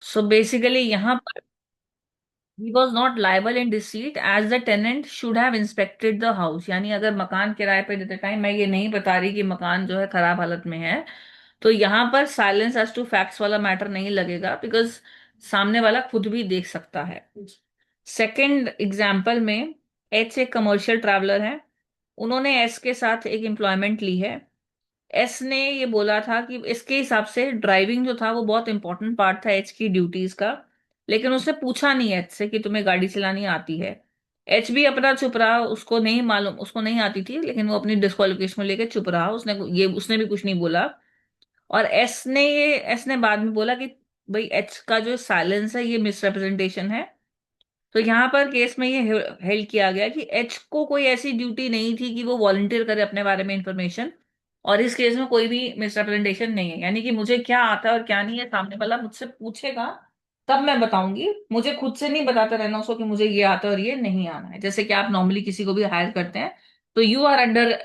So basically यहाँ पर he was not liable in deceit as the tenant should have inspected the house। यानी अगर मकान किराए पे देते टाइम, मैं ये नहीं बता रही कि मकान जो है खराब हालत में है, तो यहाँ पर साइलेंस एज टू फैक्ट्स वाला मैटर नहीं लगेगा, बिकॉज सामने वाला खुद भी देख सकता है। सेकंड एग्जाम्पल में, एच एक कमर्शियल ट्रैवलर है, उन्होंने एस के साथ एक एम्प्लॉयमेंट ली है। एस ने ये बोला था कि इसके हिसाब से ड्राइविंग जो था वो बहुत इंपॉर्टेंट पार्ट था एच की ड्यूटीज का, लेकिन उसने पूछा नहीं एच से कि तुम्हें गाड़ी चलानी आती है। एच भी अपना चुप रहा, उसको नहीं मालूम, उसको नहीं आती थी, लेकिन वो अपनी डिस्क्वालिफिकेशन में लेके चुप रहा, उसने भी कुछ नहीं बोला। और एस ने बाद में बोला कि भाई एच का जो साइलेंस है ये मिसरिप्रेजेंटेशन है। तो यहाँ पर केस में ये हेल्ड किया गया कि एच को कोई ऐसी ड्यूटी नहीं थी कि वो वॉलंटियर करे अपने बारे में इंफॉर्मेशन, और इस केस में कोई भी मिसरिप्रेजेंटेशन नहीं है। यानी कि मुझे क्या आता है और क्या नहीं है सामने वाला मुझसे पूछेगा तब मैं बताऊंगी, मुझे खुद से नहीं बताते रहना उसको कि मुझे ये आता है और ये नहीं आना है। जैसे कि आप नॉर्मली किसी को भी हायर करते हैं, तो you are under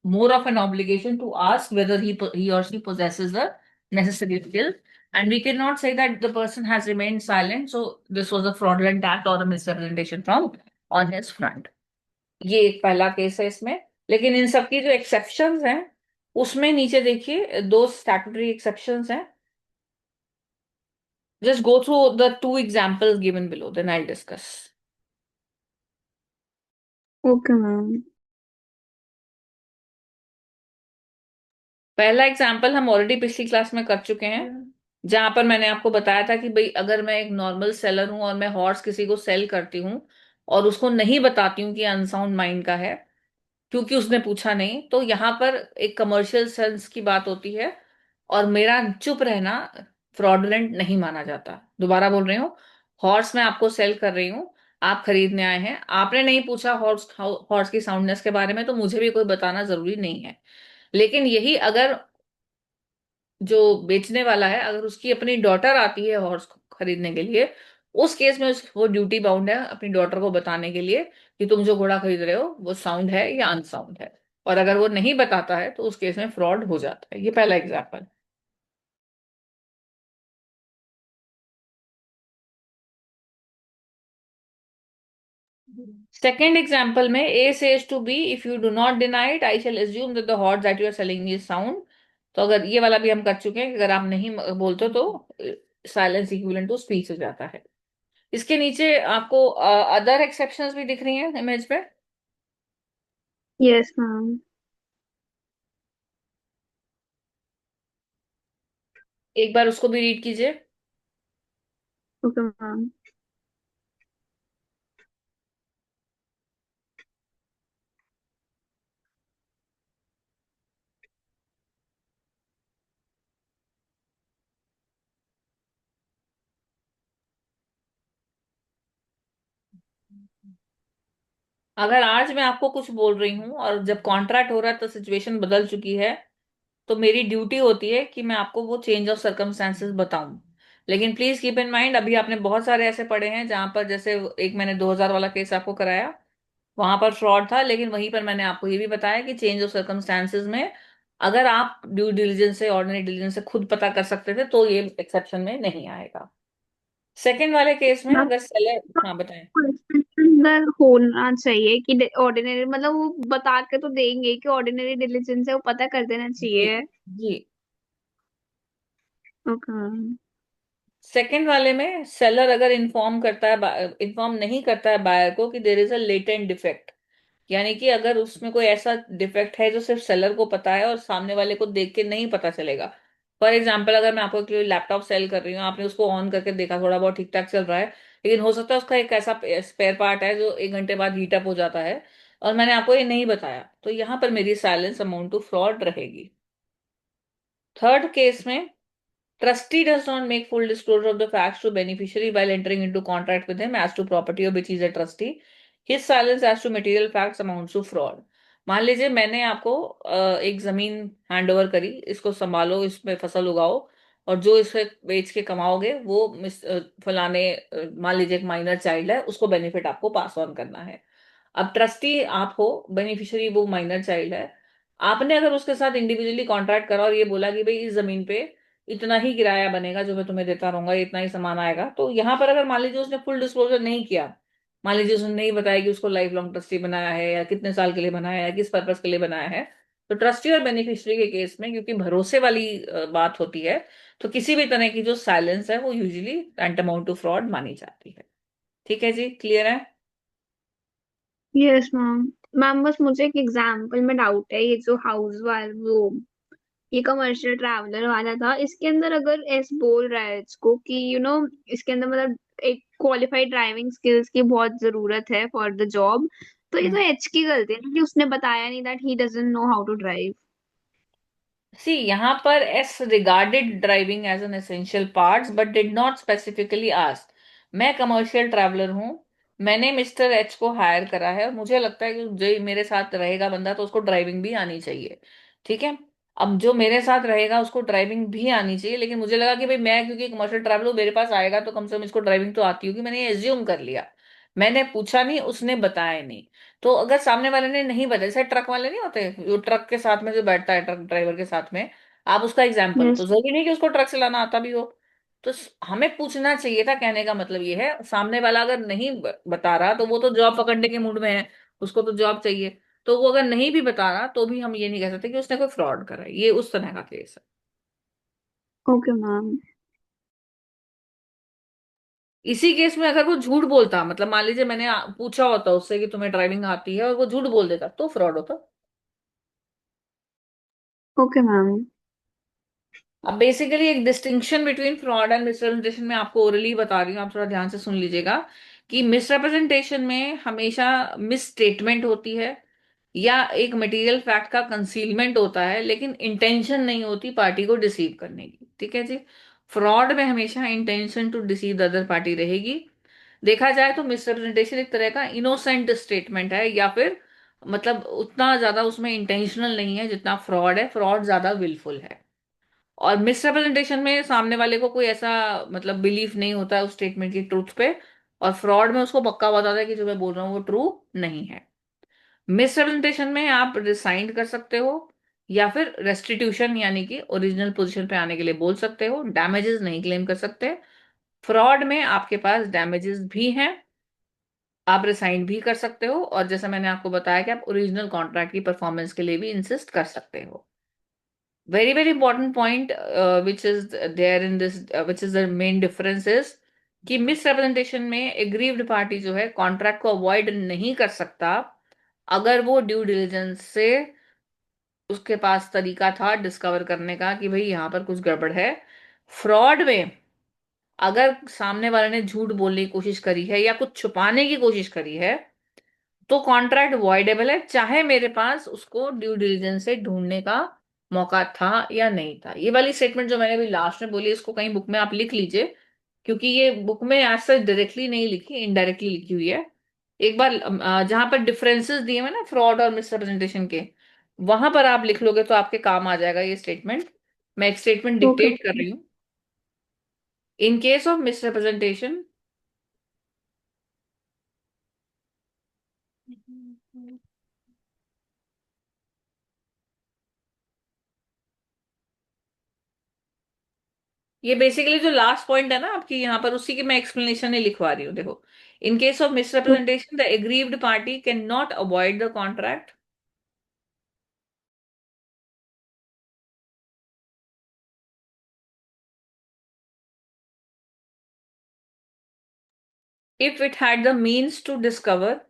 more of an obligation to ask whether he or she possesses the necessary skills, and we cannot say that the person has remained silent, so this was a fraudulent act or a misrepresentation from on his front। ये एक पहला case है इसमें। लेकिन इन सब की जो exceptions हैं, उसमें नीचे देखिए दो स्टैट्यूटरी एक्सेप्शंस हैं। Just go through the two examples given below, then I discuss. Okay ma'am. पहला एग्जाम्पल हम ऑलरेडी पिछली क्लास में कर चुके हैं, जहां पर मैंने आपको बताया था कि भाई अगर मैं एक नॉर्मल सेलर हूं और मैं हॉर्स किसी को सेल करती हूँ और उसको नहीं बताती हूँ कि अनसाउंड माइंड का है, क्योंकि उसने पूछा नहीं, तो यहाँ पर एक कमर्शियल सेंस की बात होती है, और मेरा चुप रहना फ्रॉडुलेंट नहीं माना जाता। दोबारा बोल रही हूँ, हॉर्स मैं आपको सेल कर रही हूँ, आप खरीदने आए हैं, आपने नहीं पूछा हॉर्स हॉर्स की साउंडनेस के बारे में, तो मुझे भी कोई बताना जरूरी नहीं है। लेकिन यही अगर जो बेचने वाला है, अगर उसकी अपनी डॉटर आती है हॉर्स खरीदने के लिए, उस केस में वो ड्यूटी बाउंड है अपनी डॉटर को बताने के लिए कि तुम जो घोड़ा खरीद रहे हो वो साउंड है या अनसाउंड है। और अगर वो नहीं बताता है तो उस केस में फ्रॉड हो जाता है। ये पहला एग्जाम्पल। सेकेंड एग्जाम्पल में, A says to B, if you do not deny it I shall assume that the horse that you are selling is sound. तो अगर ये वाला भी हम कर चुके हैं कि अगर आप नहीं बोलते तो साइलेंस इक्विवेलेंट टू स्पीच हो जाता है। इसके नीचे आपको अदर एक्सेप्शंस भी दिख रही हैं इमेज पे। Yes ma'am. एक बार उसको भी रीड कीजिए। Okay ma'am. अगर आज मैं आपको कुछ बोल रही हूँ और जब कॉन्ट्रैक्ट हो रहा है तो सिचुएशन बदल चुकी है, तो मेरी ड्यूटी होती है कि मैं आपको वो चेंज ऑफ सर्कमस्टेंसेस बताऊं। लेकिन प्लीज कीप इन माइंड, अभी आपने बहुत सारे ऐसे पढ़े हैं जहां पर, जैसे एक मैंने 2000 वाला केस आपको कराया, वहां पर फ्रॉड था, लेकिन वहीं पर मैंने आपको ये भी बताया कि चेंज ऑफ सर्कमस्टेंसेस में अगर आप ड्यू डिलीजेंस से, ऑर्डिनरी डिलीजेंस से खुद पता कर सकते थे, तो ये एक्सेप्शन में नहीं आएगा। सेकंड वाले केस में मैम अगर सेलर, हाँ बताएं। अंदर होना चाहिए कि ऑर्डिनरी, मतलब वो बता के तो देंगे कि ऑर्डिनरी डिलीजेंस है, वो पता कर देना जी चाहिए। जी। Okay ma'am. सेकंड वाले में सेलर अगर इन्फॉर्म नहीं करता है बायर को कि देर इज अ लेटेंट डिफेक्ट, यानी कि अगर उसमें कोई ऐसा डिफेक्ट है जो सिर्फ सेलर को पता है और सामने वाले को देख के नहीं पता चलेगा। फॉर एग्जाम्पल, अगर मैं आपको कोई लैपटॉप सेल कर रही हूँ, आपने उसको ऑन करके देखा, थोड़ा बहुत ठीक ठाक चल रहा है, लेकिन हो सकता है उसका एक ऐसा स्पेयर पार्ट है जो 1 घंटे बाद हीट अप हो जाता है, और मैंने आपको ये नहीं बताया, तो यहाँ पर मेरी साइलेंस अमाउंट टू फ्रॉड रहेगी। थर्ड केस में, trustee does not make full disclosure of the facts to beneficiary while entering into contract with him as to property of which he is a trustee. His silence as to material facts amounts to fraud। मान लीजिए मैंने आपको एक जमीन hand over करी, इसको संभालो, इसमें फसल उगाओ, और जो इसे बेच के कमाओगे वो फलाने, मान लीजिए एक माइनर चाइल्ड है, उसको बेनिफिट आपको पास ऑन करना है। अब ट्रस्टी आप हो, बेनिफिशियरी वो माइनर चाइल्ड है। आपने अगर उसके साथ इंडिविजुअली कॉन्ट्रैक्ट करा और ये बोला कि भाई इस जमीन पे इतना ही किराया बनेगा जो मैं तुम्हें देता रहूंगा, इतना ही सामान आएगा। तो यहाँ पर अगर मान लीजिए उसने फुल डिस्क्लोजर नहीं किया, मान लीजिए उसने नहीं बताया कि उसको लाइफ लॉन्ग ट्रस्टी बनाया है या कितने साल के लिए बनाया है, किस पर्पज के लिए बनाया है, तो ट्रस्टी और बेनिफिशियरी के केस में क्योंकि भरोसे वाली बात होती है, तो किसी भी तरह की जो साइलेंस है वो यूजुअली टैंटामाउंट टू फ्रॉड मानी जाती है। ठीक है जी, क्लियर है? Yes ma'am. मैम बस मुझे एक एग्जांपल में डाउट है, ये जो हाउस वाल वो ये कमर्शियल ट्रैवलर वाला था, इसके अंदर अगर एस बोल रहा है इसको कि इसके अंदर मतलब एक क्वालिफाइड ड्राइविंग स्किल्स की बहुत जरूरत है फॉर द जॉब, तो ये तो एच की गलती है ना कि उसने बताया नहीं that he doesn't know how to drive. See यहाँ पर as regarded driving as an essential parts but did not specifically ask. मैं कमर्शियल ट्रैवलर हूँ, मैंने मिस्टर एच को हायर करा है और मुझे लगता है कि जो मेरे साथ रहेगा बंदा तो उसको ड्राइविंग भी आनी चाहिए। ठीक है, अब जो मेरे साथ रहेगा उसको ड्राइविंग भी आनी चाहिए, लेकिन मुझे लगा कि भाई मैं क्योंकि कमर्शियल ट्रैवलर मेरे पास आएगा तो कम से कम इसको ड्राइविंग तो आती होगी, मैंने एज्यूम कर लिया। मैंने पूछा नहीं, उसने बताया नहीं। तो अगर सामने वाले ने नहीं बताया, जैसे ट्रक वाले नहीं होते जो ट्रक के साथ में जो बैठता है ट्रक ड्राइवर के साथ में, आप उसका एग्जाम्पल, तो यस। जरूरी नहीं कि उसको ट्रक चलाना आता भी हो। तो हमें पूछना चाहिए था, कहने का मतलब ये है सामने वाला अगर नहीं बता रहा तो वो तो जॉब पकड़ने के मूड में है, उसको तो जॉब चाहिए। तो वो अगर नहीं भी बता रहा तो भी हम ये नहीं कह सकते कि उसने कोई फ्रॉड करा है, ये उस तरह का केस है। Okay ma'am. इसी केस में अगर वो झूठ बोलता, मतलब मान लीजिए मैंने पूछा होता उससे कि तुम्हें ड्राइविंग आती है और वो झूठ बोल देता तो फ्रॉड होता। Okay ma'am. अब बेसिकली एक distinction between fraud and misrepresentation में आपको ओरली बता रही हूँ, आप थोड़ा ध्यान से सुन लीजिएगा। कि मिसरिप्रेजेंटेशन में हमेशा मिस स्टेटमेंट होती है या एक मटेरियल फैक्ट का कंसीलमेंट होता है, लेकिन इंटेंशन नहीं होती पार्टी को डिसीव करने की। ठीक है जी, फ्रॉड में हमेशा intention to deceive the other party रहेगी। देखा जाए तो मिसरिप्रेजेंटेशन एक तरह का इनोसेंट स्टेटमेंट है, या फिर मतलब उतना ज्यादा उसमें इंटेंशनल नहीं है जितना फ्रॉड है, फ्रॉड ज्यादा विलफुल है। और मिसरिप्रेजेंटेशन में सामने वाले को कोई ऐसा मतलब बिलीफ नहीं होता है उस स्टेटमेंट की ट्रूथ पे, और फ्रॉड में उसको पक्का बताता है कि जो मैं बोल रहा हूँ वो ट्रू नहीं है। मिसरिप्रेजेंटेशन में आप रिसाइंड कर सकते हो या फिर रेस्टिट्यूशन यानी कि ओरिजिनल पोजीशन पे आने के लिए बोल सकते हो, डैमेजेस नहीं क्लेम कर सकते। फ्रॉड में आपके पास डैमेजेस भी हैं, आप रिसाइंड भी कर सकते हो, और जैसा मैंने आपको बताया कि आप ओरिजिनल कॉन्ट्रैक्ट की परफॉर्मेंस के लिए भी इंसिस्ट कर सकते हो। Very very important point which is there in this which is the main difference is कि मिसरिप्रेजेंटेशन में एग्रीव्ड पार्टी जो है कॉन्ट्रैक्ट को अवॉइड नहीं कर सकता अगर वो ड्यू डिलिजेंस से उसके पास तरीका था डिस्कवर करने का कि भाई यहाँ पर कुछ गड़बड़ है। फ्रॉड में अगर सामने वाले ने झूठ बोलने की कोशिश करी है या कुछ छुपाने की कोशिश करी है तो कॉन्ट्रैक्ट वॉइडेबल है, चाहे मेरे पास उसको ड्यू डिलिजेंस से ढूंढने का मौका था या नहीं था। ये वाली स्टेटमेंट जो मैंने अभी लास्ट में बोली इसको कहीं बुक में आप लिख लीजिए, क्योंकि ये बुक में आज तक डायरेक्टली नहीं लिखी, इनडायरेक्टली लिखी हुई है। एक बार जहां पर डिफरेंसेस दिए हुए ना फ्रॉड और मिसरिप्रेजेंटेशन के, वहां पर आप लिख लोगे तो आपके काम आ जाएगा ये स्टेटमेंट। मैं एक स्टेटमेंट ओके। डिक्टेट कर रही हूँ। इन केस ऑफ मिसरिप्रेजेंटेशन, ये बेसिकली जो लास्ट पॉइंट है ना आपकी यहाँ पर, उसी की मैं एक्सप्लेनेशन ही लिखवा रही हूँ, देखो। In case of misrepresentation the aggrieved party can not avoid the contract if it had the means to discover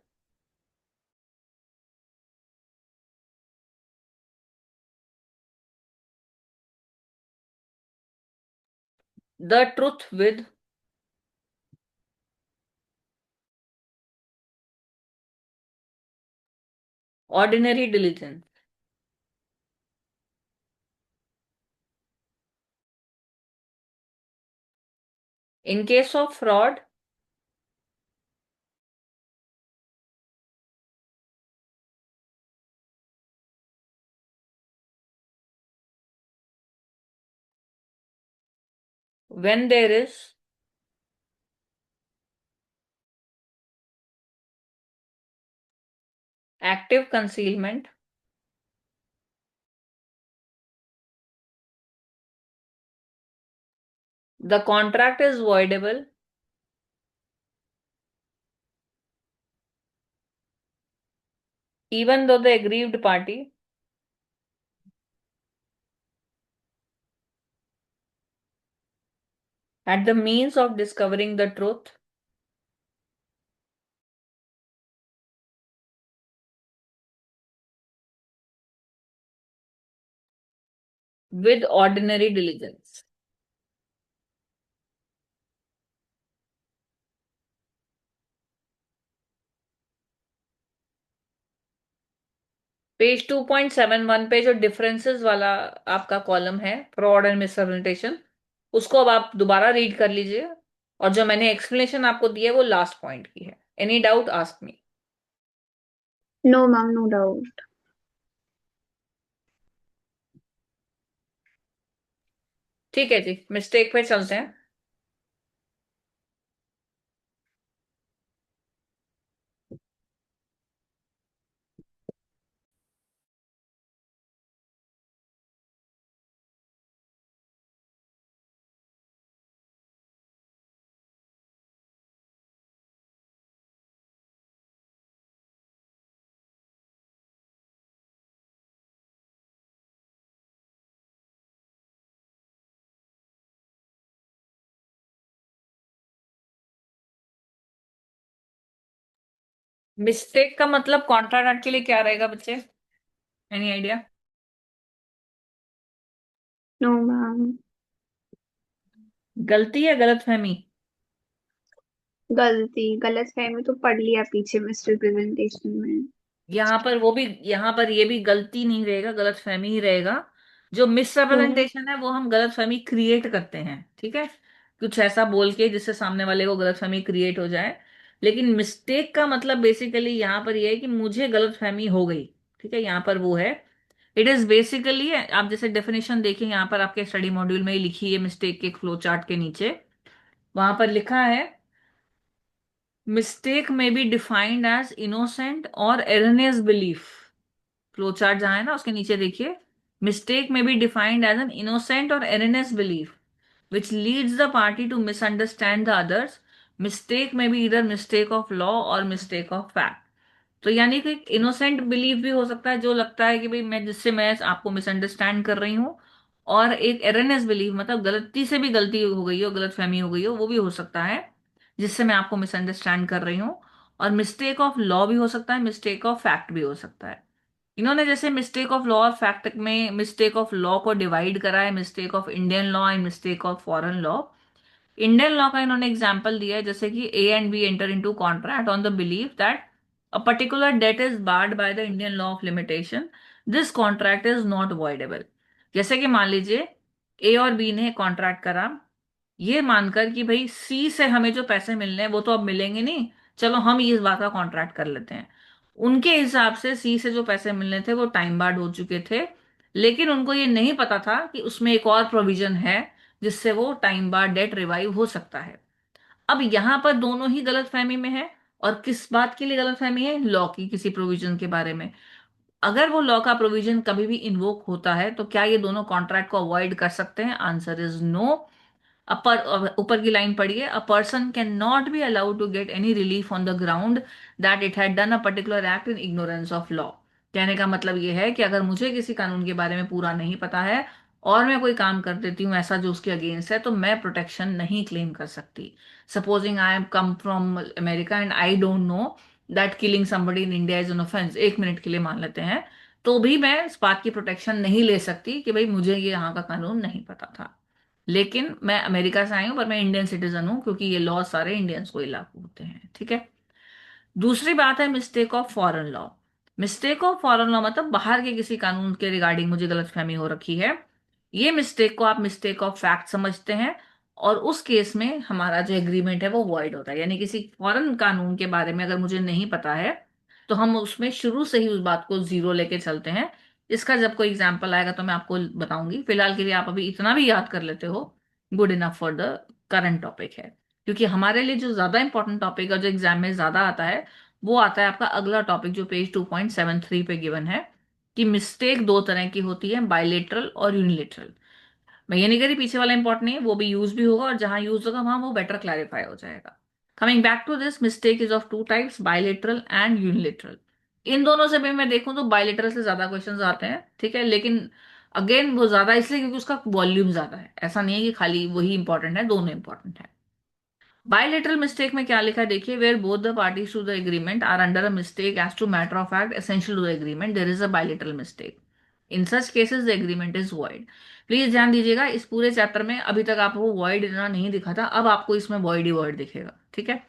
the truth with ordinary diligence. In case of fraud, when there is active concealment, the contract is voidable even though the aggrieved party had the means of discovering the truth with ordinary diligence. Page 2.71 पे जो differences वाला आपका column है, fraud and misrepresentation, उसको अब आप दोबारा read कर लीजिए। और जो मैंने एक्सप्लेनेशन आपको दी है वो लास्ट पॉइंट की है। Any doubt ask me. No ma'am, no doubt. ठीक है जी, मिस्टेक पे चलते हैं। मिस्टेक का मतलब कॉन्ट्राक्ट के लिए क्या रहेगा बच्चे? Any idea? No ma'am. गलती या गलतफहमी? गलती, गलत फहमी तो पढ़ लिया पीछे मिस रिप्रेजेंटेशन में। यहाँ पर वो भी, यहाँ पर ये भी गलती नहीं रहेगा, गलतफहमी ही रहेगा। जो हम्म। मिसरिप्रेजेंटेशन है वो हम गलतफहमी क्रिएट करते हैं, ठीक है, कुछ ऐसा बोल के जिससे सामने वाले को गलतफहमी क्रिएट हो जाए। लेकिन मिस्टेक का मतलब बेसिकली यहाँ पर ये है कि मुझे गलतफहमी हो गई। ठीक है, यहाँ पर वो है। इट इज बेसिकली, आप जैसे डेफिनेशन देखें यहाँ पर आपके स्टडी मॉड्यूल में ही लिखी है, मिस्टेक के फ्लो चार्ट के नीचे वहां पर लिखा है, मिस्टेक में बी डिफाइंड एज इनोसेंट और एरनेस बिलीफ। फ्लो चार्ट जहां है ना उसके नीचे देखिए, मिस्टेक में be defined as an innocent और erroneous belief which leads the party to misunderstand the others. Mistake may be either mistake of law or mistake of fact. तो यानी कि इनोसेंट बिलीफ भी हो सकता है, जो लगता है कि भाई मैं जिससे मैं आपको मिसअंडरस्टैंड कर रही हूँ। और एक एरनेस बिलीफ मतलब गलती से भी गलती हो गई हो, गलत फहमी हो गई हो, वो भी हो सकता है जिससे मैं आपको मिसअंडरस्टैंड कर रही हूँ। और मिस्टेक ऑफ लॉ भी हो सकता है, मिस्टेक ऑफ फैक्ट भी हो सकता है। इन्होंने जैसे मिस्टेक ऑफ लॉ और फैक्ट में मिस्टेक ऑफ लॉ को डिवाइड करा है, mistake of Indian law and mistake of foreign law. Indian law का इन्होंने एग्जाम्पल दिया है, जैसे कि A and B enter into contract on the belief that a particular date is barred by the Indian law of limitation, this contract is not voidable. जैसे कि मान लीजिए ए और बी ने कॉन्ट्रैक्ट करा, ये मानकर कि भाई सी से हमें जो पैसे मिलने हैं वो तो अब मिलेंगे नहीं, चलो हम ये इस बात का कॉन्ट्रैक्ट कर लेते हैं। उनके हिसाब से सी से जो पैसे मिलने थे वो टाइम बार्ड हो चुके थे, लेकिन उनको ये नहीं पता था कि उसमें एक और प्रोविजन है जिससे वो टाइम बार्ड डेट रिवाइव हो सकता है। अब यहां पर दोनों ही गलतफहमी में है। और किस बात के लिए गलतफहमी है? लॉ की किसी प्रोविजन के बारे में। अगर वो लॉ का प्रोविजन कभी भी इन्वोक होता है तो क्या ये दोनों कॉन्ट्रैक्ट को अवॉइड कर सकते हैं? Answer is no. अपर ऊपर की लाइन पढ़िए, a person can not be allowed to get any relief on the ground that it had done a particular act in ignorance of law. कहने का मतलब ये है कि अगर मुझे किसी कानून के बारे में पूरा नहीं पता है और मैं कोई काम कर देती हूँ ऐसा जो उसके अगेंस्ट है, तो मैं प्रोटेक्शन नहीं क्लेम कर सकती। Supposing I am come from America and I don't know that killing somebody in India is an offence, एक मिनट के लिए मान लेते हैं, तो भी मैं इस बात की प्रोटेक्शन नहीं ले सकती कि भाई मुझे ये यहाँ का कानून नहीं पता था। लेकिन मैं अमेरिका से आई हूं पर मैं इंडियन सिटीजन हूं क्योंकि ये लॉ सारे इंडियंस को ही लागू होते हैं, ठीक है। दूसरी बात है mistake of foreign law. Mistake of foreign law मतलब बाहर के किसी कानून के रिगार्डिंग मुझे गलतफहमी हो रखी है, ये मिस्टेक को आप मिस्टेक ऑफ फैक्ट समझते हैं। और उस केस में हमारा जो एग्रीमेंट है वो वॉइड होता है, यानी किसी फॉरेन कानून के बारे में अगर मुझे नहीं पता है तो हम उसमें शुरू से ही उस बात को जीरो लेके चलते हैं। इसका जब कोई एग्जाम्पल आएगा तो मैं आपको बताऊंगी, फिलहाल के लिए आप अभी इतना भी याद कर लेते हो, good enough for the current topic है। क्योंकि हमारे लिए जो ज्यादा इंपॉर्टेंट टॉपिक है, जो एग्जाम में ज्यादा आता है, वो आता है आपका अगला टॉपिक जो पेज 2.73 पे गिवन है, कि मिस्टेक दो तरह की होती है, बायलेटरल और यूनिलेटरल। मैं ये नहीं कह रही पीछे वाला इंपॉर्टेंट नहीं है, वो भी यूज भी होगा, और जहां यूज होगा वहां वो बेटर क्लैरिफाई हो जाएगा। Coming back to this, mistake is of two types, bilateral and unilateral. इन दोनों से भी मैं देखूं तो बायलेटरल से ज्यादा क्वेश्चंस आते हैं, ठीक है, लेकिन अगेन वो ज्यादा इसलिए क्योंकि उसका वॉल्यूम ज्यादा है, ऐसा नहीं है कि खाली वही इंपॉर्टेंट है, दोनों इंपॉर्टेंट है। बायलेटरल मिस्टेक में क्या लिखा है देखिए, where both the parties to the agreement are under a mistake as to matter of fact essential to the agreement, there is a bilateral mistake. In such cases the agreement is void. Please ध्यान दीजिएगा, इस पूरे chapter में अभी तक आपको void इतना नहीं दिखा था, अब आपको इसमें वॉइड ही वॉइड दिखेगा, ठीक है।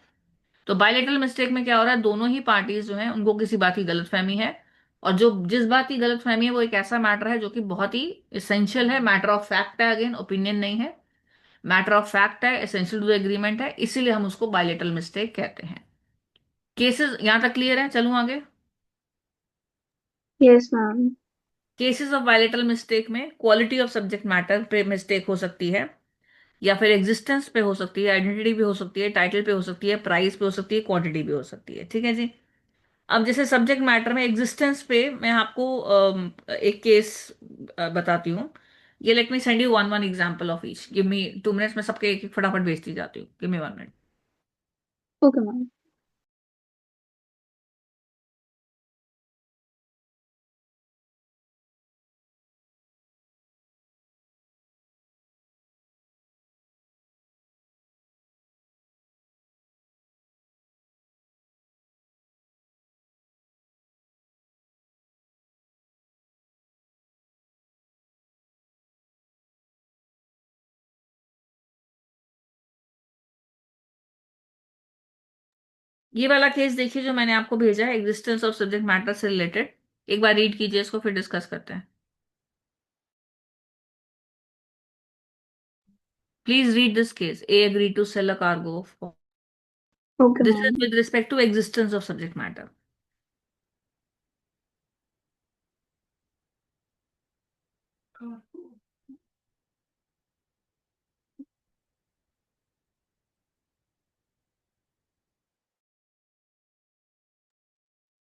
तो बायलेटरल मिस्टेक में क्या हो रहा है, दोनों ही पार्टीज जो है उनको किसी बात की गलतफहमी है, और जो जिस बात की गलतफहमी है वो एक ऐसा मैटर है जो कि बहुत ही इसेंशियल है, मैटर ऑफ फैक्ट है, अगेन ओपिनियन नहीं है, मैटर ऑफ फैक्ट है, एसेंशियल टू द एग्रीमेंट है, इसीलिए हम उसको बायलेटरल मिस्टेक कहते हैं। केसेस यहां तक क्लियर है, चलूं आगे। Yes ma'am. Cases of bilateral mistake में क्वालिटी ऑफ सब्जेक्ट मैटर पे मिस्टेक हो सकती है, या फिर एग्जिस्टेंस पे हो सकती है, आइडेंटिटी पे हो सकती है, टाइटल पे हो सकती है, प्राइस पे हो सकती है, क्वांटिटी पे हो सकती है, ठीक है जी। अब जैसे सब्जेक्ट मैटर में एग्जिस्टेंस पे मैं आपको एक केस बताती हूँ। ये let me send you one one example of each, give me 2 minutes में सबके एक एक फटाफट भेजती जाती हूँ, give me 1 minute. Okay ma'am. ये वाला केस देखिए जो मैंने आपको भेजा है, एग्जिस्टेंस ऑफ सब्जेक्ट मैटर से रिलेटेड। एक बार रीड कीजिए इसको, फिर डिस्कस करते हैं। Please read this case, A agree to sell a cargo. Okay this ma'am. Is with respect to existence of subject matter.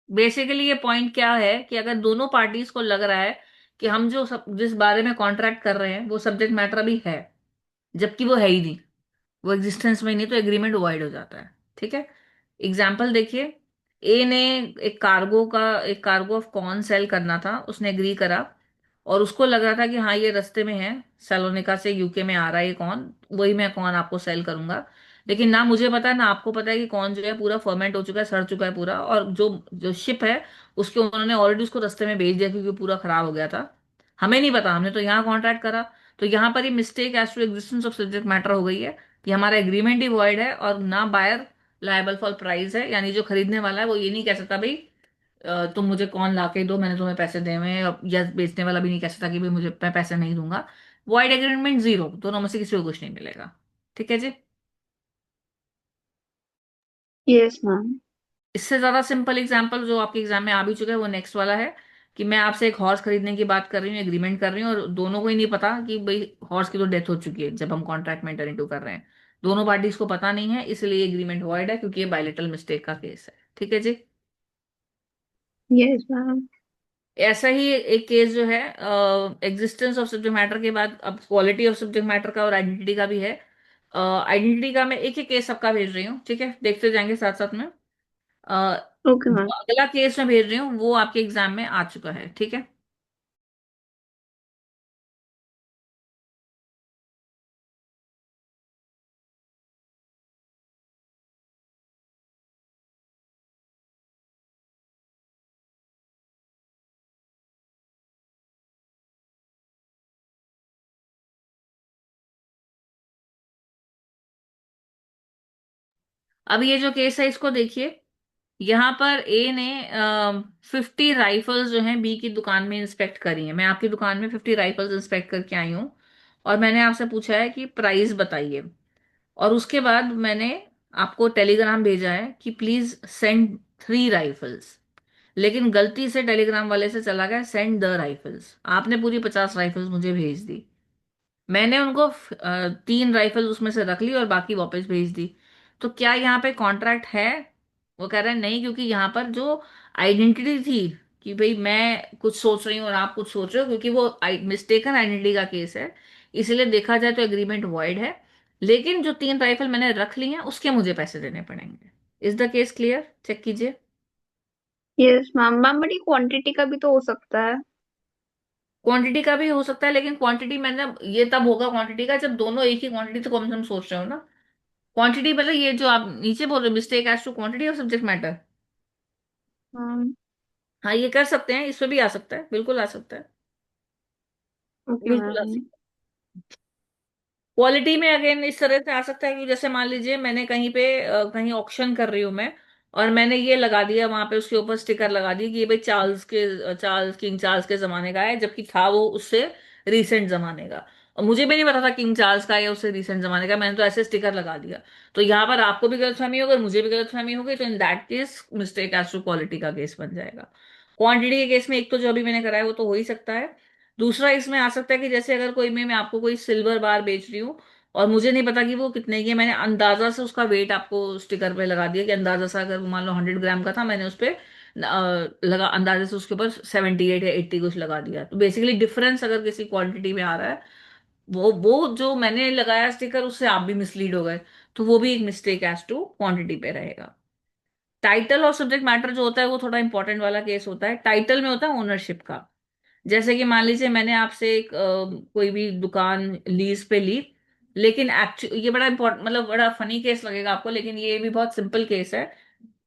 Basically ये पॉइंट क्या है कि अगर दोनों पार्टीज को लग रहा है कि हम जिस बारे में कॉन्ट्रैक्ट कर रहे हैं वो सब्जेक्ट मैटर भी है, जबकि वो है ही नहीं, वो एग्जिस्टेंस में ही नहीं, तो एग्रीमेंट वाइड हो जाता है, ठीक है। एग्जाम्पल देखिए, ए ने एक कार्गो ऑफ कॉर्न सेल करना था, उसने एग्री करा, और उसको लग रहा था कि हाँ ये रास्ते में है, सलोनिका से यूके में आ रहा है ये कॉर्न, वही मैं कॉर्न आपको सेल करूंगा। लेकिन ना मुझे पता है ना आपको पता है कि कॉर्न जो है पूरा फर्मेंट हो चुका है, सड़ चुका है पूरा, और जो जो शिप है उसके उन्होंने ऑलरेडी उसको रास्ते में भेज दिया क्योंकि पूरा खराब हो गया था। हमें नहीं पता, हमने तो यहाँ कॉन्ट्रैक्ट करा। तो यहाँ पर ये mistake as to existence of subject matter हो गई है कि हमारा एग्रीमेंट ही वॉइड है, और ना बायर लायबल फॉर प्राइस है, यानी जो खरीदने वाला है वो ये नहीं कह सकता भाई तुम मुझे कौन ला के दो, मैंने तुम्हें पैसे दे हुए हैं, या बेचने वाला भी नहीं कह सकता कि भाई मुझे मैं पैसे नहीं दूंगा। वॉइड एग्रीमेंट जीरो, दोनों में से किसी को कुछ नहीं मिलेगा, ठीक है जी। Yes ma'am. इससे ज्यादा सिंपल एग्जांपल जो आपके एग्जाम में आ भी चुका है वो नेक्स्ट वाला है, कि मैं आपसे एक हॉर्स खरीदने की बात कर रही हूँ, एग्रीमेंट कर रही हूँ, और दोनों को ही नहीं पता कि भाई हॉर्स की तो डेथ हो चुकी है जब हम कॉन्ट्रैक्ट में एंटर इनटू कर रहे हैं, दोनों पार्टीज को पता नहीं है, इसलिए एग्रीमेंट वॉइड है, क्योंकि ये बायलेटरल मिस्टेक का केस है, ठीक है जी। Yes ma'am. ऐसा ही एक केस जो है एग्जिस्टेंस ऑफ सब्जेक्ट मैटर के बाद अब क्वालिटी ऑफ सब्जेक्ट मैटर का और आइडेंटिटी का भी है। आइडेंटिटी का मैं एक एक केस सबका भेज रही हूँ, ठीक है, देखते जाएंगे साथ साथ में। Okay ma'am. जो अगला केस मैं भेज रही हूँ वो आपके एग्जाम में आ चुका है, ठीक है। अब ये जो केस है इसको देखिए, यहाँ पर ए ने 50 राइफल्स जो हैं बी की दुकान में इंस्पेक्ट करी हैं, मैं आपकी दुकान में 50 राइफल्स इंस्पेक्ट करके आई हूँ, और मैंने आपसे पूछा है कि प्राइस बताइए, और उसके बाद मैंने आपको टेलीग्राम भेजा है कि प्लीज सेंड 3 राइफल्स, लेकिन गलती से टेलीग्राम वाले से चला गया सेंड द राइफल्स, आपने पूरी 50 राइफल्स मुझे भेज दी, मैंने उनको 3 राइफल उसमें से रख ली और बाकी वापस भेज दी। तो क्या यहाँ पे कॉन्ट्रैक्ट है? वो कह रहा है नहीं, क्योंकि यहाँ पर जो आइडेंटिटी थी कि भाई मैं कुछ सोच रही हूँ और आप कुछ सोच रहे हो, क्योंकि वो मिस्टेकन आइडेंटिटी का केस है, इसलिए देखा जाए तो एग्रीमेंट वॉइड है, लेकिन जो 3 राइफल मैंने रख ली हैं उसके मुझे पैसे देने पड़ेंगे। Is the case clear? Check कीजिए। Yes ma'am. मैम बट ये क्वांटिटी का भी तो हो सकता है। क्वांटिटी का भी हो सकता है, लेकिन क्वांटिटी मैंने, ये तब होगा क्वांटिटी का जब दोनों एक ही क्वांटिटी तो कम से कम सोच रहे हो ना। क्वांटिटी मतलब ये जो आप नीचे बोल रहे हो, mistake as to quantity of subject matter. Ma'am. हाँ, ये कर सकते हैं, इसमें भी आ सकता है, बिल्कुल आ सकता है। ओके बिल्कुल आ मैम। सकता है। क्वालिटी में अगेन इस तरह से आ सकता है कि जैसे मान लीजिए मैंने कहीं पे कहीं ऑक्शन कर रही हूँ मैं, और मैंने ये लगा दिया वहां पे, उसके ऊपर स्टिकर लगा दी कि ये भाई चार्ल्स किंग चार्ल्स के जमाने का है, जबकि था वो उससे रीसेंट जमाने का। और मुझे भी नहीं पता था किंग चार्ल्स का है या उससे रीसेंट जमाने का, मैंने तो ऐसे स्टिकर लगा दिया। तो यहाँ पर आपको भी गलतफहमी होगी और मुझे भी गलतफहमी होगी, तो in that case mistake as to quality का केस बन जाएगा। क्वांटिटी के केस में एक तो जो अभी मैंने कराया वो तो हो ही सकता है। दूसरा इसमें आ सकता है कि जैसे अगर कोई मैं आपको कोई सिल्वर बार बेच रही हूँ और मुझे नहीं पता कि वो कितने की है, मैंने अंदाजा से उसका वेट आपको स्टिकर पे लगा दिया कि अंदाजा से अगर वो मान लो 100 ग्राम का था, मैंने उस पे लगा अंदाजे से उसके ऊपर 78 या 80 कुछ लगा दिया। तो बेसिकली डिफरेंस अगर किसी क्वांटिटी में आ रहा है, वो जो मैंने लगाया स्टिकर उससे आप भी मिसलीड हो गए, तो वो भी एक मिस्टेक एज टू क्वांटिटी पे रहेगा। टाइटल और सब्जेक्ट मैटर जो होता है वो थोड़ा इंपॉर्टेंट वाला केस होता है। टाइटल में होता है ओनरशिप का। जैसे कि मान लीजिए मैंने आपसे एक कोई भी दुकान लीज पे ली, लेकिन एक्चुअली ये बड़ा इंपॉर्टेंट, मतलब बड़ा फनी केस लगेगा आपको, लेकिन ये भी बहुत सिंपल केस है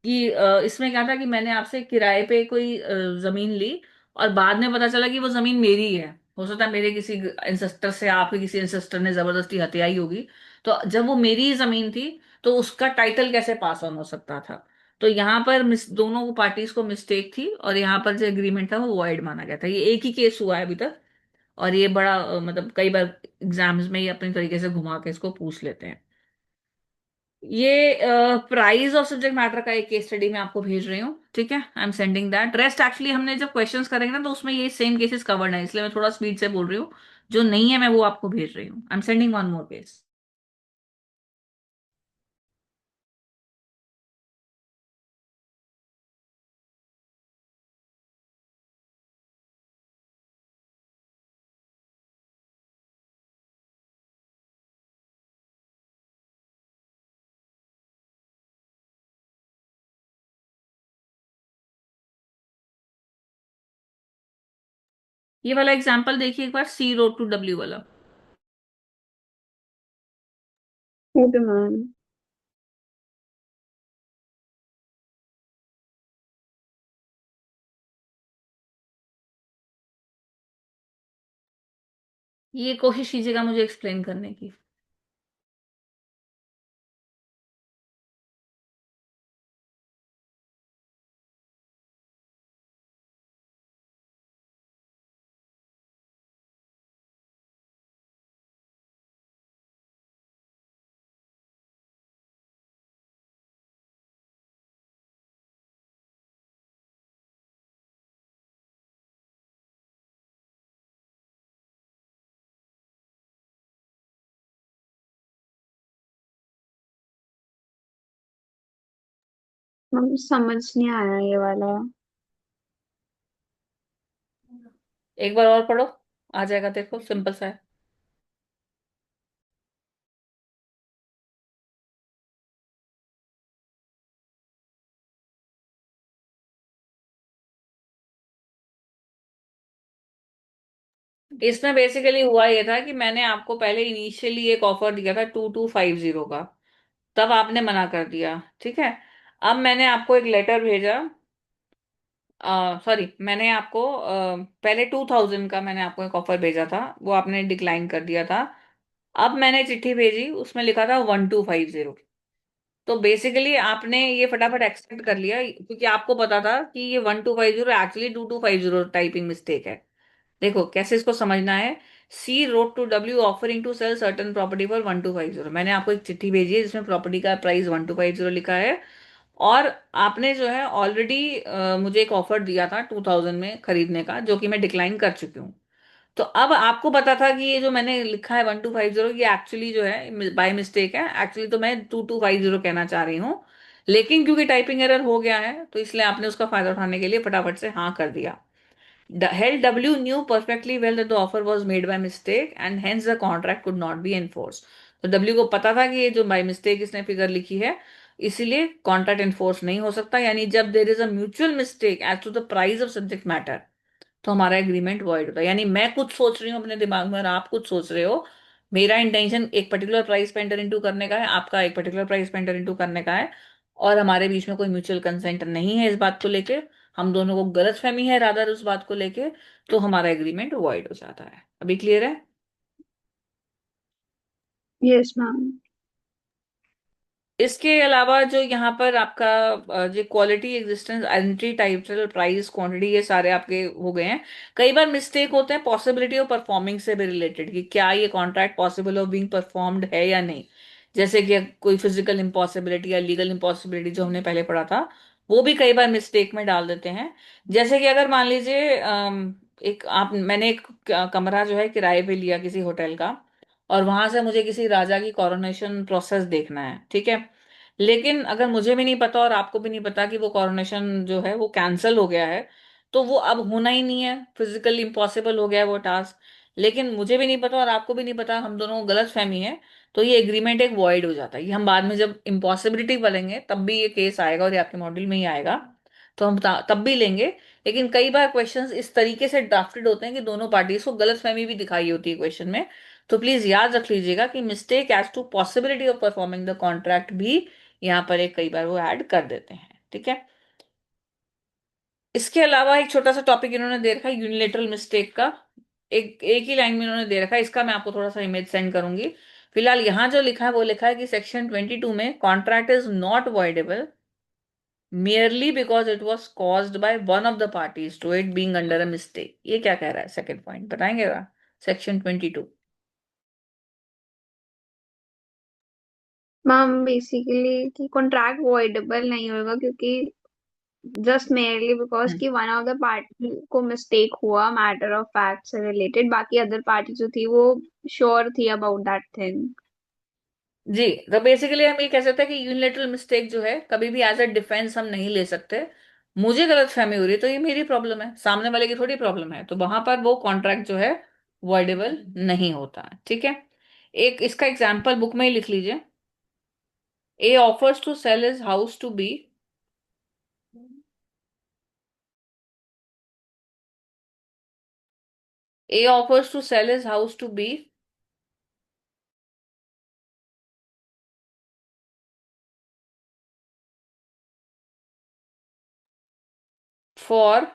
कि इसमें क्या था कि मैंने आपसे किराए पे कोई जमीन ली, और बाद में पता चला कि वो जमीन मेरी है। हो सकता है मेरे किसी इंसेस्टर से आपके किसी इंसेस्टर ने जबरदस्ती हथियाई होगी। तो जब वो मेरी ही जमीन थी, तो उसका टाइटल कैसे पास ऑन हो सकता था? तो यहाँ पर दोनों पार्टीज को मिस्टेक थी, और यहाँ पर जो एग्रीमेंट था वो वॉइड माना गया था। ये एक ही केस हुआ है अभी तक, और ये बड़ा मतलब कई बार एग्जाम्स में ये अपनी तरीके से घुमा के इसको पूछ लेते हैं। ये प्राइस ऑफ सब्जेक्ट मैटर का एक केस स्टडी मैं आपको भेज रही हूँ, ठीक है? I am sending that. Rest actually हमने जब क्वेश्चंस करेंगे ना तो उसमें ये सेम केसेस कवर्ड है, इसलिए मैं थोड़ा स्पीड से बोल रही हूँ। जो नहीं है मैं वो आपको भेज रही हूँ। I am sending one more case. ये वाला एग्जाम्पल देखिए एक बार, सी रोड टू डब्ल्यू वाला। Okay ma'am. ये कोशिश कीजिएगा मुझे एक्सप्लेन करने की। मैम समझ नहीं आया ये वाला। एक बार और पढ़ो, आ जाएगा, देखो सिंपल सा है। इसमें बेसिकली हुआ ये था कि मैंने आपको पहले इनिशियली एक ऑफर दिया था 2250 का, तब आपने मना कर दिया, ठीक है? अब मैंने आपको एक लेटर भेजा, सॉरी, मैंने आपको पहले 2000 का मैंने आपको एक ऑफर भेजा था, वो आपने डिक्लाइन कर दिया था। अब मैंने चिट्ठी भेजी, उसमें लिखा था 1250। तो बेसिकली आपने ये फटाफट एक्सेप्ट कर लिया, क्योंकि आपको पता था कि ये 1250 एक्चुअली 2250 टाइपिंग मिस्टेक है। देखो कैसे इसको समझना है। C wrote to W offering to sell certain property for 1250, मैंने आपको एक चिट्ठी भेजी है जिसमें प्रॉपर्टी का प्राइस 1250 लिखा है। और आपने जो है ऑलरेडी मुझे एक ऑफर दिया था 2000 में खरीदने का, जो कि मैं डिक्लाइन कर चुकी हूँ। तो अब आपको पता था कि ये जो मैंने लिखा है 1250, ये एक्चुअली जो है बाय मिस्टेक है, एक्चुअली तो मैं 2250 कहना चाह रही हूँ। लेकिन क्योंकि टाइपिंग एरर हो गया है, तो इसलिए आपने उसका फायदा उठाने के लिए फटाफट से हाँ कर दिया। Held W knew perfectly well that the offer was made by mistake and hence the contract could not be enforced. तो W को पता था कि ये जो बाय मिस्टेक इसने फिगर लिखी है, इसीलिए कॉन्ट्रैक्ट एनफोर्स नहीं हो सकता। यानी जब there is a mutual mistake as to the price of subject matter, तो हमारा एग्रीमेंट वॉइड होता है। यानी मैं कुछ सोच रही हूँ अपने दिमाग में और आप कुछ सोच रहे हो, मेरा इंटेंशन एक पर्टिकुलर प्राइस पे एंटर इनटू करने का है, आपका एक पर्टिकुलर प्राइस पे एंटर इनटू करने का है, और हमारे बीच में कोई म्यूचुअल कंसेंट नहीं है इस बात को लेके, हम दोनों को गलतफहमी है रादर उस बात को लेके, तो हमारा एग्रीमेंट वॉइड हो जाता है। अभी क्लियर है? Yes ma'am. इसके अलावा जो यहाँ पर आपका जो quality, existence, identity, title, price, quantity, ये सारे आपके हो गए हैं। कई बार मिस्टेक होते हैं पॉसिबिलिटी ऑफ परफॉर्मिंग से भी रिलेटेड, कि क्या ये contract possible of being performed है या नहीं। जैसे कि कोई फिजिकल इम्पॉसिबिलिटी या लीगल इम्पॉसिबिलिटी जो हमने पहले पढ़ा था, वो भी कई बार मिस्टेक में डाल देते हैं। जैसे कि अगर मान लीजिए एक आप मैंने एक कमरा जो है किराए पे लिया किसी होटल का, और वहां से मुझे किसी राजा की कोरोनेशन प्रोसेस देखना है, ठीक है। लेकिन अगर मुझे भी नहीं पता और आपको भी नहीं पता कि वो कोरोनेशन जो है वो कैंसिल हो गया है, तो वो अब होना ही नहीं है, फिजिकली इम्पॉसिबल हो गया है वो टास्क। लेकिन मुझे भी नहीं पता और आपको भी नहीं पता, हम दोनों को गलत फहमी है, तो ये एग्रीमेंट एक वॉइड हो जाता है। ये हम बाद में जब इम्पॉसिबिलिटी पढ़ेंगे तब भी ये केस आएगा, और ये आपके मॉड्यूल में ही आएगा, तो हम तब भी लेंगे। लेकिन कई बार क्वेश्चंस इस तरीके से ड्राफ्टेड होते हैं कि दोनों पार्टीज को गलत फहमी भी दिखाई होती है क्वेश्चन में। तो प्लीज याद रख लीजिएगा कि mistake as to possibility of performing the contract भी यहाँ पर एक कई बार वो ऐड कर देते हैं, ठीक है। इसके अलावा एक छोटा सा टॉपिक इन्होंने दे रखा है यूनिलेटरल मिस्टेक का। एक एक ही लाइन में इन्होंने दे रखा है, इसका मैं आपको थोड़ा सा इमेज सेंड करूंगी। फिलहाल यहाँ जो लिखा है वो लिखा है कि सेक्शन 22 में contract is not voidable merely because it was caused by one of the parties to it being under a mistake। ये क्या कह रहा है सेकंड पॉइंट बताएंगे? सेक्शन 22। मैम बेसिकली कि कॉन्ट्रैक्ट वॉइडेबल नहीं होगा क्योंकि जस्ट मेयरली बिकॉज कि वन ऑफ द पार्टी को मिस्टेक हुआ मैटर ऑफ फैक्ट से रिलेटेड, बाकी अदर पार्टी जो थी वो श्योर थी अबाउट दैट थिंग। जी, तो बेसिकली हम ये कह सकते हैं कि यूनिलेटरल मिस्टेक जो है कभी भी एज अ डिफेंस हम नहीं ले सकते। मुझे गलत फहमी हो रही है तो ये मेरी प्रॉब्लम है, सामने वाले की थोड़ी प्रॉब्लम है, तो वहां पर वो कॉन्ट्रैक्ट जो है वॉइडेबल नहीं होता है, ठीक है। एक इसका एग्जाम्पल बुक में ही लिख लीजिए। A offers to sell his house to B, A offers to sell his house to B for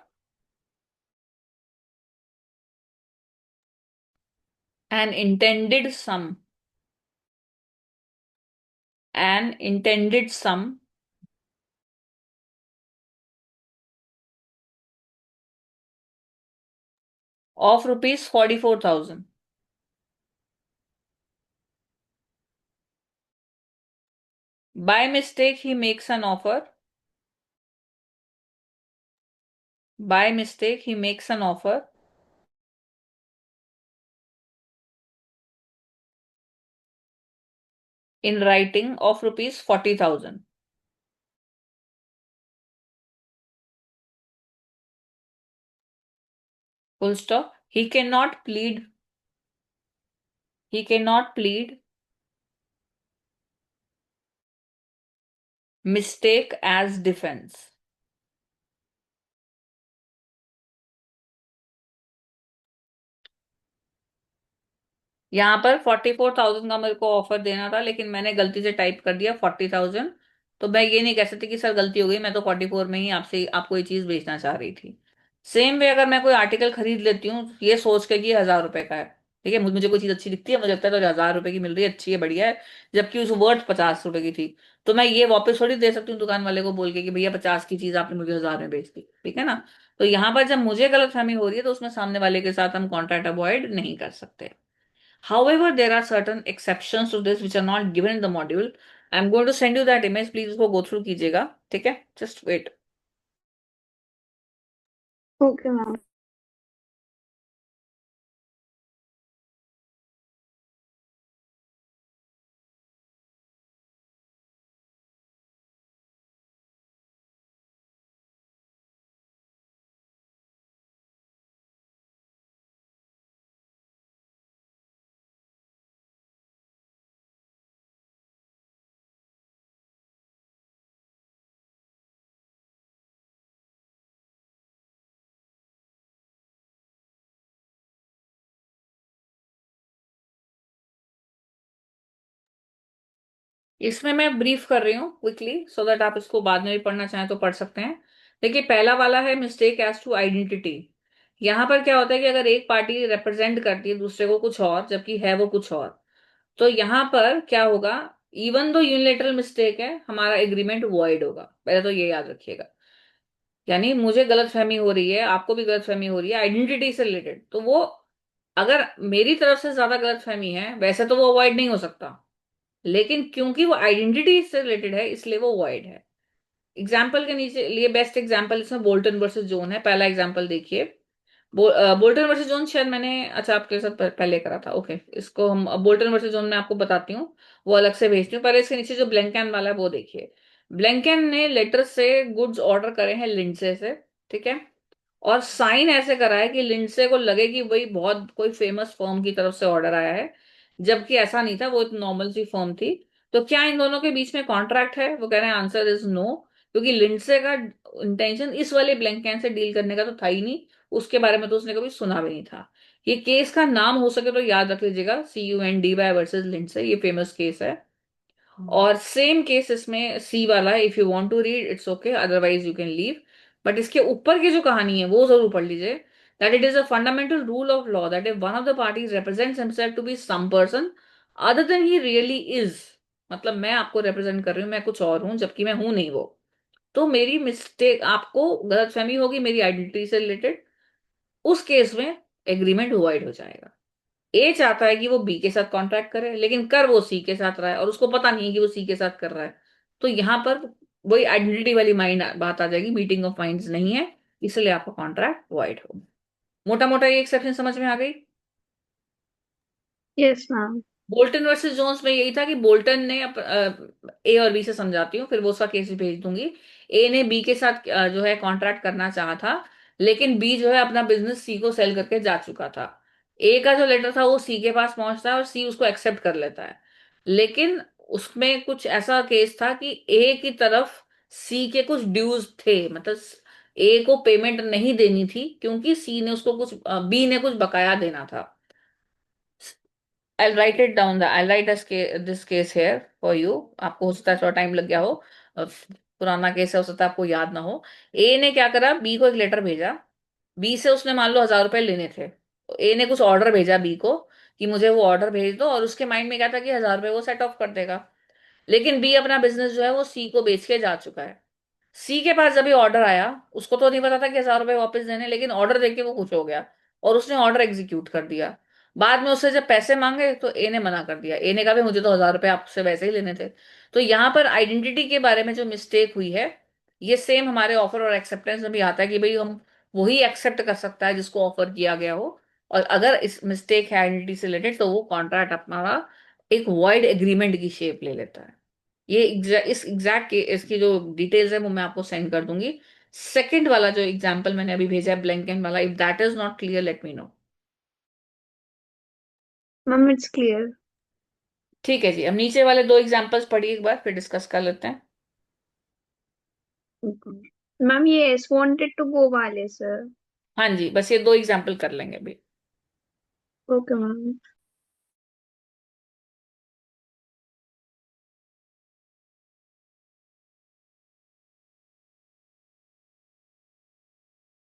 an intended sum, an intended sum of ₹44,000। By mistake, he makes an offer. By mistake, he makes an offer in writing of ₹40,000. Full stop. He cannot plead. He cannot plead mistake as defense। यहाँ पर 44,000 का मेरे को offer देना था, लेकिन मैंने गलती से टाइप कर दिया 40,000। तो मैं ये नहीं कह सकती कि सर गलती हो गई, मैं तो 44 में ही आपसे आपको ये चीज बेचना चाह रही थी। सेम वे अगर मैं कोई आर्टिकल खरीद लेती हूँ ये सोच के कि ये 1,000 रुपए का है, ठीक है, मुझे कोई चीज अच्छी दिखती है, मुझे लगता है तो 1,000 रुपए की मिल रही है, अच्छी है, बढ़िया है, जबकि उस वर्थ 50 रुपए की थी, तो मैं ये वापस थोड़ी दे सकती हूँ दुकान वाले को बोल के कि भैया 50 की चीज आपने मुझे 1,000 में बेच दी, ठीक है ना। तो यहाँ पर जब मुझे गलतफहमी हो रही है तो उसमें सामने वाले के साथ हम कॉन्ट्रैक्ट अवॉइड नहीं कर सकते। However, there are certain exceptions to this which are not given in the module. I'm going to send you that image. Please उसको go through कीजिएगा, ठीक है? Just wait. Okay ma'am. इसमें मैं ब्रीफ कर रही हूँ क्विकली, सो दैट आप इसको बाद में भी पढ़ना चाहें तो पढ़ सकते हैं। देखिए, पहला वाला है मिस्टेक एज टू आइडेंटिटी। यहाँ पर क्या होता है कि अगर एक पार्टी रिप्रेजेंट करती है दूसरे को कुछ और, जबकि है वो कुछ और, तो यहाँ पर क्या होगा, इवन दो यूनिलेटरल मिस्टेक है, हमारा एग्रीमेंट वॉइड होगा। पहले तो ये याद रखिएगा। यानी मुझे गलतफहमी हो रही है, आपको भी गलतफहमी हो रही है आइडेंटिटी से रिलेटेड, तो वो, अगर मेरी तरफ से ज्यादा गलतफहमी है, वैसे तो वो अवॉइड नहीं हो सकता, लेकिन क्योंकि वो आइडेंटिटी से रिलेटेड है इसलिए वो वॉइड है। एग्जाम्पल के नीचे लिए बेस्ट एग्जाम्पल इसमें बोल्टन वर्सेस जोन है। पहला एग्जाम्पल देखिए। बोल्टन वर्सेस जोन शायद मैंने, अच्छा, आपके साथ पहले करा था, ओके। इसको हम बोल्टन वर्सेस जोन में आपको बताती हूँ, वो अलग से भेजती हूँ। पहले इसके नीचे जो ब्लैंकन वाला है वो देखिए। ब्लैंकन ने लेटर से गुड्स ऑर्डर करे हैं लिंडसे से, ठीक है, और साइन ऐसे करा है कि लिंडसे को लगे कि भाई बहुत कोई फेमस फर्म की तरफ से ऑर्डर आया है, जबकि ऐसा नहीं था, वो एक नॉर्मल सी फर्म थी। तो क्या इन दोनों के बीच में कॉन्ट्रैक्ट है? वो कह रहे हैं आंसर इज नो, क्योंकि लिंडसे का इंटेंशन इस वाले ब्लैंकेन से डील करने का तो था ही नहीं, उसके बारे में तो उसने कभी सुना भी नहीं था। ये केस का नाम हो सके तो याद रख लीजिएगा, CUNDY वर्सेस लिंडसे, ये फेमस केस है। और सेम केस इसमें सी वाला है, if you want to read it's okay, otherwise you can leave. But इसके ऊपर की जो कहानी है वो जरूर पढ़ लीजिए। That it is a fundamental rule of law that if one of the parties represents himself to be some person other than he really is, मतलब मैं आपको रिप्रेजेंट कर रही हूँ, मैं कुछ और हूं जबकि मैं हूं नहीं वो, तो मेरी मिस्टेक, आपको गलतफहमी होगी मेरी आइडेंटिटी से रिलेटेड, उस केस में एग्रीमेंट वॉइड हो जाएगा। ए चाहता है कि वो बी के साथ कॉन्ट्रैक्ट करे, लेकिन कर वो सी के साथ रहा है और उसको पता नहीं है कि वो सी के साथ कर रहा है, तो यहां पर वही आइडेंटिटी वाली माइंड बात आ जाएगी, मीटिंग ऑफ माइंड्स नहीं है, इसलिए आपका कॉन्ट्रैक्ट वॉइड हो। मोटा मोटा ये एक्सेप्शन समझ में आ गई। Yes ma'am. Boulton versus Jones में यही था कि बोल्टन ने ए और बी से समझाती हूँ, फिर वो उसका केस भी भेज दूंगी। ए ने बी के साथ जो है कॉन्ट्रैक्ट करना चाहा था, लेकिन बी जो है अपना बिजनेस सी को सेल करके जा चुका था। ए का जो लेटर था वो सी के पास पहुंचता है और सी उसको एक्सेप्ट कर लेता है, लेकिन उसमें कुछ ऐसा केस था कि ए की तरफ सी के कुछ ड्यूज थे, मतलब ए को पेमेंट नहीं देनी थी क्योंकि सी ने उसको कुछ, बी ने कुछ बकाया देना था। I'll write it down. I'll write this case here for you. आपको हो सकता है थोड़ा टाइम लग गया हो, पुराना केस है, हो सकता है आपको याद ना हो। ए ने क्या करा, बी को एक लेटर भेजा। बी से उसने मान लो 1,000 रुपए लेने थे, तो ए ने कुछ ऑर्डर भेजा बी को कि मुझे वो ऑर्डर भेज दो, और उसके माइंड में क्या था कि 1,000 रुपए वो सेट ऑफ कर देगा। लेकिन बी अपना बिजनेस जो है वो सी को बेच के जा चुका है। सी के पास जब ये ऑर्डर आया, उसको तो नहीं पता था कि 1,000 रुपए वापस देने, लेकिन ऑर्डर देके वो खुश हो गया और उसने ऑर्डर एग्जीक्यूट कर दिया। बाद में उससे जब पैसे मांगे तो ए ने मना कर दिया, ए ने कहा भी मुझे तो 1,000 रुपए आपसे वैसे ही लेने थे। तो यहाँ पर आइडेंटिटी के बारे में जो मिस्टेक हुई है, ये सेम हमारे ऑफर और एक्सेप्टेंस में भी आता है कि भाई हम वही एक्सेप्ट कर सकता है जिसको ऑफर किया गया हो, और अगर इस मिस्टेक है आइडेंटिटी से रिलेटेड तो वो कॉन्ट्रैक्ट अपना एक वॉइड एग्रीमेंट की शेप ले लेता है। ये इस एग्जैक्ट इसकी जो डिटेल्स है वो मैं आपको सेंड कर दूंगी। सेकंड वाला जो एग्जांपल मैंने अभी भेजा है ब्लैंकेन वाला, if that is not clear let me no. Ma'am it's clear. ठीक है जी, अब नीचे वाले दो एग्जांपल्स पढ़िए एक बार, फिर डिस्कस कर लेते हैं। मैम ये एस वांटेड टू गो वाले सर। हाँ जी, बस ये दो एग्जांपल कर लेंगे अभी। Okay ma'am.